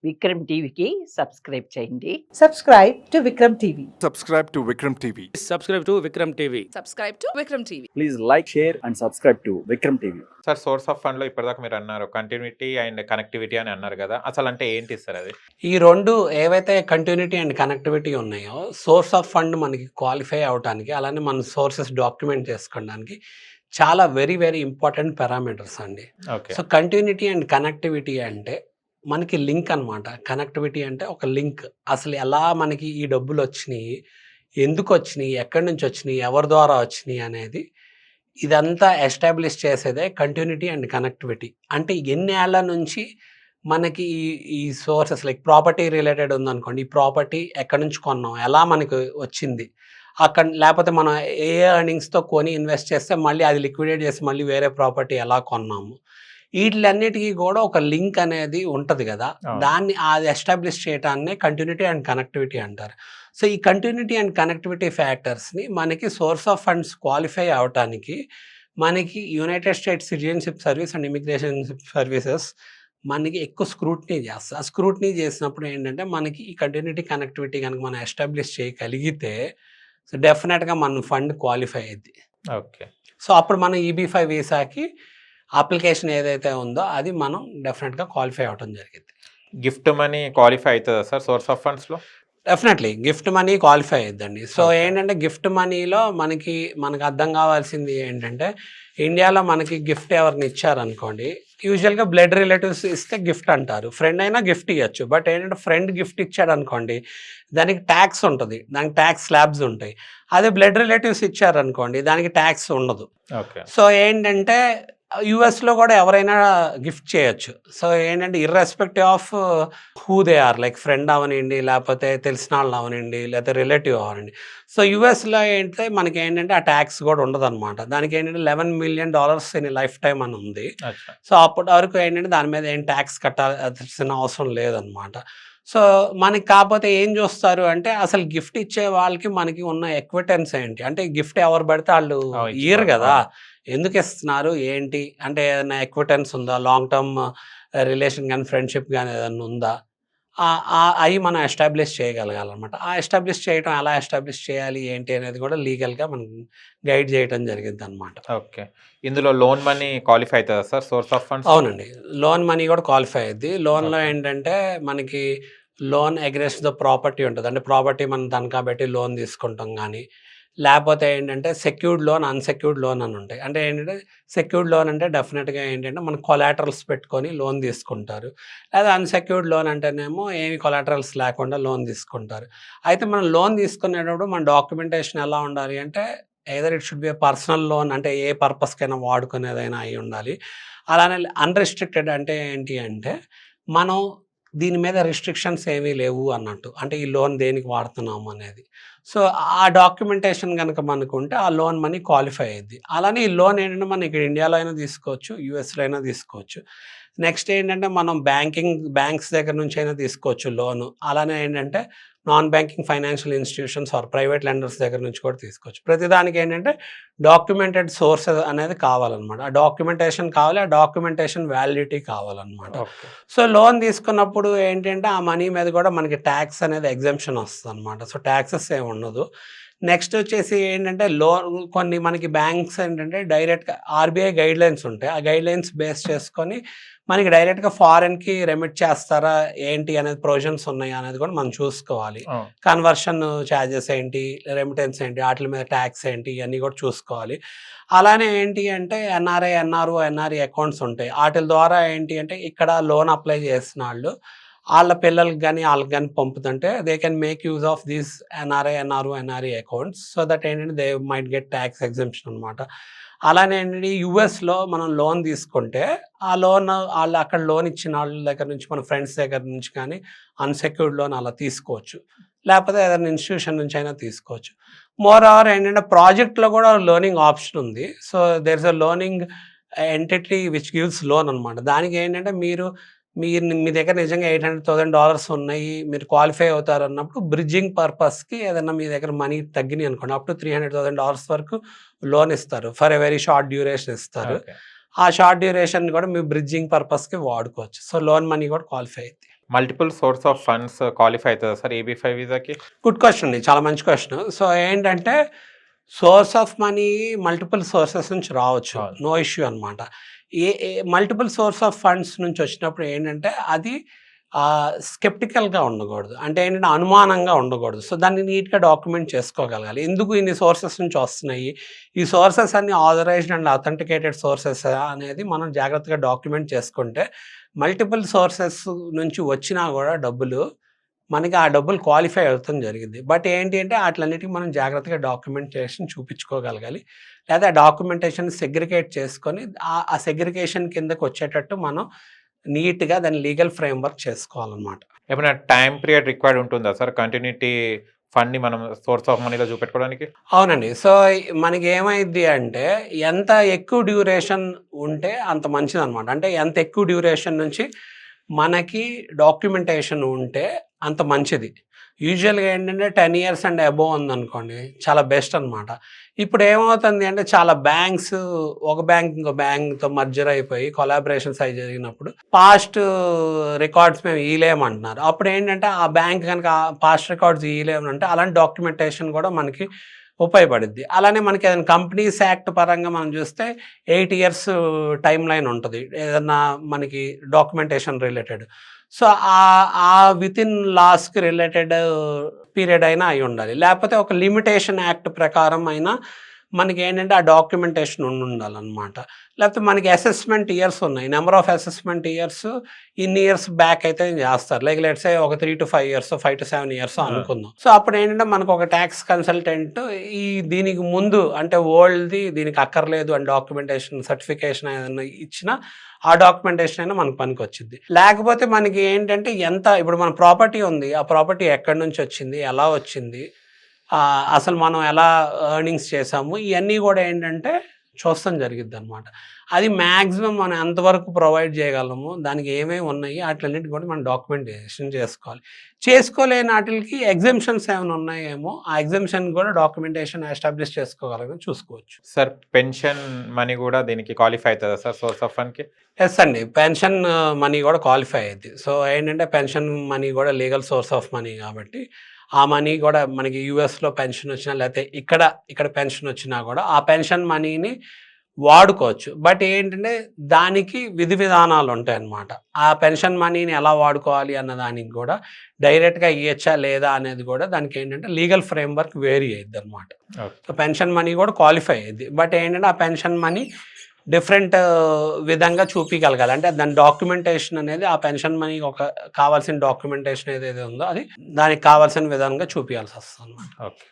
విక్రమ్ టీవీకి సబ్స్క్రైబ్ చేయండి. Subscribe to Vikram TV. Subscribe to Vikram TV. Subscribe to Vikram TV. Subscribe to Vikram TV. Please like, share and subscribe to Vikram TV. Sir source of fund లో ఇప్పటిదాకా మీరు అన్నారు continuity and connectivity అని అన్నారు కదా, అసలు అంటే ఏంటి సార్ అది? ఈ రెండు ఏవైతే కంటిన్యూటీ అండ్ కనెక్టివిటీ ఉన్నాయో సోర్స్ ఆఫ్ ఫండ్ మనకి క్వాలిఫై అవడానికి, అలానే మన సోర్సెస్ డాక్యుమెంట్ చేసుకోవడానికి చాలా వెరీ వెరీ ఇంపార్టెంట్ పారామీటర్స్ అండి. సో కంటిన్యూటీ అండ్ కనెక్టివిటీ అంటే మనకి లింక్ అనమాట. కనెక్టివిటీ అంటే ఒక లింక్. అసలు ఎలా మనకి ఈ డబ్బులు వచ్చినాయి, ఎందుకు వచ్చినాయి, ఎక్కడి నుంచి వచ్చినాయి, ఎవరి ద్వారా వచ్చినాయి అనేది ఇదంతా ఎస్టాబ్లిష్ చేసేదే కంటిన్యూటీ అండ్ కనెక్టివిటీ. అంటే ఎన్ని ఏళ్ల నుంచి మనకి ఈ సోర్సెస్ లైక్ ప్రాపర్టీ రిలేటెడ్ ఉందనుకోండి, ఈ ప్రాపర్టీ ఎక్కడి నుంచి కొన్నాం, ఎలా మనకు వచ్చింది, అక్కడ లేకపోతే మనం ఏ ఎర్నింగ్స్తో కొని ఇన్వెస్ట్ చేస్తే మళ్ళీ అది లిక్విడేట్ చేసి మళ్ళీ వేరే ప్రాపర్టీ ఎలా కొన్నాము, వీటిలన్నిటికీ కూడా ఒక లింక్ అనేది ఉంటుంది కదా, దాన్ని అది ఎస్టాబ్లిష్ చేయడాన్నే కంటిన్యూటీ అండ్ కనెక్టివిటీ అంటారు. సో ఈ కంటిన్యూటీ అండ్ కనెక్టివిటీ ఫ్యాక్టర్స్ని మనకి సోర్స్ ఆఫ్ ఫండ్స్ క్వాలిఫై అవటానికి మనకి United states citizenship service and immigration services మనకి ఎక్కువ స్క్రూట్నీ చేస్తారు. ఆ స్క్రూట్నీ చేసినప్పుడు ఏంటంటే మనకి ఈ కంటిన్యూటీ కనెక్టివిటీ కనుక మనం ఎస్టాబ్లిష్ చేయగలిగితే సో డెఫినెట్గా మన ఫండ్ క్వాలిఫై అయ్యింది. ఓకే. సో అప్పుడు మనం EB-5 వీసాకి అప్లికేషన్ ఏదైతే ఉందో అది మనం డెఫినెట్గా క్వాలిఫై అవ్వడం జరిగింది. గిఫ్ట్ మనీ క్వాలిఫై అవుతుందా సార్ సోర్స్ ఆఫ్ ఫండ్స్ లో? డెఫినెట్లీ గిఫ్ట్ మనీ క్వాలిఫై అయ్యిద్దండి. సో ఏంటంటే గిఫ్ట్ మనీలో మనకి అర్థం కావాల్సింది ఏంటంటే, ఇండియాలో మనకి గిఫ్ట్ ఎవరిని ఇచ్చారనుకోండి, యూజువల్గా బ్లడ్ రిలేటివ్స్ ఇస్తే గిఫ్ట్ అంటారు, ఫ్రెండ్ అయినా గిఫ్ట్ ఇవ్వచ్చు. బట్ ఏంటంటే ఫ్రెండ్ గిఫ్ట్ ఇచ్చాడు అనుకోండి, దానికి ట్యాక్స్ ఉంటుంది, దానికి ట్యాక్స్ స్లాబ్స్ ఉంటాయి. అదే బ్లడ్ రిలేటివ్స్ ఇచ్చారనుకోండి, దానికి ట్యాక్స్ ఉండదు. సో ఏంటంటే యుఎస్లో కూడా ఎవరైనా గిఫ్ట్ చేయొచ్చు. సో ఏంటంటే irrespective of who they are, like friend అవనండి, లేకపోతే తెలిసిన వాళ్ళు అవనండి, లేకపోతే రిలేటివ్ అవనండి. సో యుఎస్లో ఏంటంటే మనకి ఏంటంటే ఆ ట్యాక్స్ కూడా ఉండదు అనమాట. దానికి ఏంటంటే $11 million ఇన్ లైఫ్ టైం అని ఉంది. సో అప్పటి వరకు ఏంటంటే దాని మీద ఏం ట్యాక్స్ కట్టాల్సిన అవసరం లేదనమాట. సో మనకి కాకపోతే ఏం చూస్తారు అంటే, అసలు గిఫ్ట్ ఇచ్చే వాళ్ళకి మనకి ఉన్న ఎక్విటెన్స్ ఏంటి అంటే, గిఫ్ట్ ఎవరు పడితే వాళ్ళు ఇయర్ కదా, ఎందుకు ఇస్తున్నారు ఏంటి అంటే ఏదైనా ఎక్విటెన్స్ ఉందా, లాంగ్ టర్మ్ రిలేషన్ కానీ ఫ్రెండ్షిప్ కానీ ఏదైనా ఉందా, అవి మనం ఎస్టాబ్లిష్ చేయగలగాలన్నమాట. ఆ ఎస్టాబ్లిష్ చేయడం ఎలా ఎస్టాబ్లిష్ చేయాలి ఏంటి అనేది కూడా లీగల్గా మనం గైడ్ చేయడం జరిగింది అనమాట. ఓకే. ఇందులో లోన్ మనీ క్వాలిఫై అవుతుందా సార్ సోర్స్ ఆఫ్ ఫండ్స్? అవునండి, లోన్ మనీ కూడా క్వాలిఫై అయ్యింది. లోన్లో ఏంటంటే మనకి లోన్ అగైన్స్ట్ ద ప్రాపర్టీ ఉంటుంది. అంటే ప్రాపర్టీ మనం తనఖా పెట్టి లోన్ తీసుకుంటాం కానీ, లేకపోతే ఏంటంటే సెక్యూర్డ్ లోన్, అన్సెక్యూర్డ్ లోన్ అని ఉంటాయి. అంటే ఏంటంటే సెక్యూర్డ్ లోన్ అంటే డెఫినెట్గా ఏంటంటే మన కొలాటరల్స్ పెట్టుకొని లోన్ తీసుకుంటారు. లేదా అన్సెక్యూర్డ్ లోన్ అంటేనేమో ఏమి కొలాటరల్స్ లేకుండా లోన్ తీసుకుంటారు. అయితే మనం లోన్ తీసుకునేటప్పుడు మన డాక్యుమెంటేషన్ ఎలా ఉండాలి అంటే, either it should be personal loan, అంటే ఏ పర్పస్కైనా వాడుకునేదైనా అయి ఉండాలి. అలానే అన్రెస్ట్రిక్టెడ్ అంటే ఏంటి అంటే, మనం దీని మీద రిస్ట్రిక్షన్స్ ఏమీ లేవు అన్నట్టు, అంటే ఈ లోన్ దేనికి వాడుతున్నాము అనేది. సో ఆ డాక్యుమెంటేషన్ కనుక మనకు ఉంటే ఆ లోన్ మనీ క్వాలిఫై అయ్యింది. అలానే ఈ లోన్ ఏంటంటే మనం ఇక్కడ ఇండియాలో అయినా తీసుకోవచ్చు, యూఎస్లో అయినా తీసుకోవచ్చు. నెక్స్ట్ ఏంటంటే మనం బ్యాంక్స్ దగ్గర నుంచి అయినా తీసుకోవచ్చు లోను. అలానే ఏంటంటే non banking financial institutions or private lenders దగ్గర నుంచి కూడా తీసుకోవచ్చు. ప్రతిదానికి ఏంటంటే డాక్యుమెంటెడ్ సోర్సెస్ అనేది కావాలన్నమాట. ఆ డాక్యుమెంటేషన్ కావాలి, ఆ డాక్యుమెంటేషన్ వ్యాలిడిటీ కావాలన్నమాట. సో లోన్ తీసుకున్నప్పుడు ఏంటంటే ఆ మనీ మీద కూడా మనకి ట్యాక్స్ అనేది ఎగ్జంప్షన్ వస్తుంది అనమాట. సో ట్యాక్సెస్ ఏమి ఉండదు. నెక్స్ట్ వచ్చేసి ఏంటంటే లోన్ కొన్ని మనకి బ్యాంక్స్ ఏంటంటే డైరెక్ట్గా RBI గైడ్లైన్స్ ఉంటాయి. ఆ గైడ్లైన్స్ బేస్ చేసుకొని మనకి డైరెక్ట్గా ఫారెన్కి రెమిట్ చేస్తారా ఏంటి అనేది ప్రొవిజన్స్ ఉన్నాయి అనేది కూడా మనం చూసుకోవాలి. కన్వర్షన్ ఛార్జెస్ ఏంటి, రెమిటెన్స్ ఏంటి, వాటి మీద ట్యాక్స్ ఏంటి, ఇవన్నీ కూడా చూసుకోవాలి. అలానే ఏంటి అంటే NRI, NRO, NRE అకౌంట్స్ ఉంటాయి. వాటి ద్వారా ఏంటి అంటే ఇక్కడ లోన్ అప్లై చేసిన వాళ్ళు వాళ్ళ పిల్లలకి కానీ వాళ్ళకి కానీ పంపుతుంటే they can make use of these NRI, NRO, NRE accounts. So that ఏంటంటే they might get tax exemption అనమాట. అలానే ఏంటంటే యుఎస్లో మనం లోన్ తీసుకుంటే ఆ లోన్ వాళ్ళు అక్కడ లోన్ ఇచ్చిన వాళ్ళ దగ్గర నుంచి, మన ఫ్రెండ్స్ దగ్గర నుంచి కానీ అన్సెక్యూర్డ్ లోన్ అలా తీసుకోవచ్చు, లేకపోతే ఏదైనా ఇన్స్టిట్యూషన్ నుంచి అయినా తీసుకోవచ్చు. మోర్ ఓవర్ ఏంటంటే ప్రాజెక్ట్లో కూడా లోనింగ్ ఆప్షన్ ఉంది. So there is a loaning entity which gives loan అనమాట. దానికి ఏంటంటే మీ దగ్గర నిజంగా $800,000 ఉన్నాయి, మీరు క్వాలిఫై అవుతారు అన్నప్పుడు బ్రిడ్జింగ్ పర్పస్కి ఏదైనా మీ దగ్గర మనీ తగ్గినాయి అనుకోండి, అప్ టు $300,000 వరకు లోన్ ఇస్తారు. For a very short duration ఇస్తారు. ఆ షార్ట్ డ్యూరేషన్ కూడా మీ బ్రిడ్జింగ్ పర్పస్కి వాడుకోవచ్చు. సో లోన్ మనీ కూడా క్వాలిఫై అవుతుంది. Multiple source of funds qualify అవుతుందా సార్ EB5 వీసాకి? గుడ్ క్వశ్చన్ అండి, చాలా మంచి క్వశ్చన్. సో ఏంటంటే source of money multiple sources నుంచి రావచ్చు, అవును. నో ఇష్యూ అనమాట. మల్టిపుల్ సోర్స్ ఆఫ్ ఫండ్స్ నుంచి వచ్చినప్పుడు ఏంటంటే అది స్కెప్టికల్గా ఉండకూడదు, అంటే ఏంటంటే అనుమానంగా ఉండకూడదు. సో దాన్ని నీట్గా డాక్యుమెంట్ చేసుకోగలగాలి. ఎందుకు ఇన్ని సోర్సెస్ నుంచి వస్తున్నాయి, ఈ సోర్సెస్ అన్ని ఆథరైజ్డ్ అండ్ అథెంటికేటెడ్ సోర్సెస్ అనేది మనం జాగ్రత్తగా డాక్యుమెంట్ చేసుకుంటే మల్టిపుల్ సోర్సెస్ నుంచి వచ్చినా కూడా డబ్బులు మనకి ఆ డబ్బులు క్వాలిఫై అవుతాం జరిగింది. బట్ ఏంటి అంటే వాటిలన్నిటికీ మనం జాగ్రత్తగా డాక్యుమెంటేషన్ చూపించుకోగలగాలి, లేదా డాక్యుమెంటేషన్ సెగ్రిగేట్ చేసుకొని ఆ సెగ్రిగేషన్ కిందకి వచ్చేటట్టు మనం నీట్గా దాన్ని లీగల్ ఫ్రేమ్వర్క్ చేసుకోవాలన్నమాట. ఏమైనా టైం పీరియడ్ రిక్వైర్డ్ ఉంటుందా సార్ కంటిన్యూటీ ఫండ్ని మనం సోర్స్ ఆఫ్ మనీలో చూపెట్టుకోవడానికి? అవునండి. సో మనకి ఏమైంది అంటే ఎంత ఎక్కువ డ్యూరేషన్ ఉంటే అంత మంచిదన్నమాట. అంటే ఎంత ఎక్కువ డ్యూరేషన్ నుంచి మనకి డాక్యుమెంటేషన్ ఉంటే అంత మంచిది. యూజువల్గా ఏంటంటే 10 years అండ్ అబోవ్ ఉందనుకోండి చాలా బెస్ట్ అనమాట. ఇప్పుడు ఏమవుతుంది అంటే చాలా బ్యాంక్స్ ఒక బ్యాంక్ ఇంకో బ్యాంక్తో మర్జర్ అయిపోయి కొలాబరేషన్స్ అయి జరిగినప్పుడు పాస్ట్ రికార్డ్స్ మేము ఇయలేమంటున్నారు. అప్పుడు ఏంటంటే ఆ బ్యాంక్ కనుక పాస్ట్ రికార్డ్స్ ఇయలేమంటే అలాంటి డాక్యుమెంటేషన్ కూడా మనకి ఉపయోగపడుద్ది. అలానే మనకి ఏదైనా కంపెనీస్ యాక్ట్ పరంగా మనం చూస్తే 8 years టైం లైన్ ఉంటుంది ఏదన్నా మనకి డాక్యుమెంటేషన్ రిలేటెడ్. సో ఆ విత్ ఇన్ లాస్కి రిలేటెడ్ పీరియడ్ అయినా అయి ఉండాలి, లేకపోతే ఒక లిమిటేషన్ యాక్ట్ ప్రకారం అయినా మనకి ఏంటంటే ఆ డాక్యుమెంటేషన్ ఉండాలన్నమాట. లేకపోతే మనకి అసెస్మెంట్ ఇయర్స్ ఉన్నాయి, నెంబర్ ఆఫ్ అసెస్మెంట్ ఇయర్స్ ఇన్ని ఇయర్స్ బ్యాక్ అయితే చేస్తారు. లైక్ లెట్స్ సే ఒక 3 to 5 years 5 to 7 years అనుకుందాం. సో అప్పుడు ఏంటంటే మనకు ఒక ట్యాక్స్ కన్సల్టెంట్ దీనికి ముందు అంటే ఓల్డ్ది దీనికి అక్కర్లేదు అని డాక్యుమెంటేషన్ సర్టిఫికేషన్ ఏదైనా ఇచ్చినా ఆ డాక్యుమెంటేషన్ అయినా మనకు పనికి వచ్చింది. లేకపోతే మనకి ఏంటంటే ఇప్పుడు మన ప్రాపర్టీ ఉంది, ఆ ప్రాపర్టీ ఎక్కడి నుంచి వచ్చింది, ఎలా వచ్చింది, అసలు మనం ఎలా ఎర్నింగ్స్ చేసాము, ఇవన్నీ కూడా ఏంటంటే చూస్తాం జరిగిద్ది అనమాట. అది మ్యాక్సిమం మనం ఎంతవరకు ప్రొవైడ్ చేయగలము, దానికి ఏమేమి ఉన్నాయి వాటిలన్నిటి కూడా మనం డాక్యుమెంటేషన్ చేసుకోవాలి. చేసుకోలేని వాటికి ఎగ్జామ్షన్స్ ఏమైనా ఉన్నాయేమో ఆ ఎగ్జామ్షన్ కూడా డాక్యుమెంటేషన్ ఎస్టాబ్లిష్ చేసుకోగలమని చూసుకోవచ్చు. సార్ పెన్షన్ మనీ కూడా దీనికి క్వాలిఫై అవుతుందా సార్ సోర్స్ ఆఫ్ ఫండ్కి? ఎస్ అండి, పెన్షన్ మనీ కూడా క్వాలిఫై అయ్యింది. సో ఏంటంటే పెన్షన్ మనీ కూడా లీగల్ సోర్స్ ఆఫ్ మనీ కాబట్టి ఆ మనీ కూడా మనకి యూఎస్లో పెన్షన్ వచ్చినా లేకపోతే ఇక్కడ పెన్షన్ వచ్చినా కూడా ఆ పెన్షన్ మనీని వాడుకోవచ్చు. బట్ ఏంటంటే దానికి విధి విధానాలు ఉంటాయి అన్నమాట. ఆ పెన్షన్ మనీని ఎలా వాడుకోవాలి అన్న దానికి కూడా డైరెక్ట్గా ఇవ్వచ్చా లేదా అనేది కూడా దానికి ఏంటంటే లీగల్ ఫ్రేమ్వర్క్ వేరీ అయ్యిద్ది అనమాట. సో పెన్షన్ మనీ కూడా క్వాలిఫై అయ్యిద్ది. బట్ ఏంటంటే ఆ పెన్షన్ మనీ డిఫరెంట్ విధంగా చూపించగలగాలి, అంటే దాని డాక్యుమెంటేషన్ అనేది ఆ పెన్షన్ మనీకి ఒక కావాల్సిన డాక్యుమెంటేషన్ ఏదైతే ఉందో అది దానికి కావాల్సిన విధంగా చూపించాల్సి వస్తుంది అనమాట. ఓకే.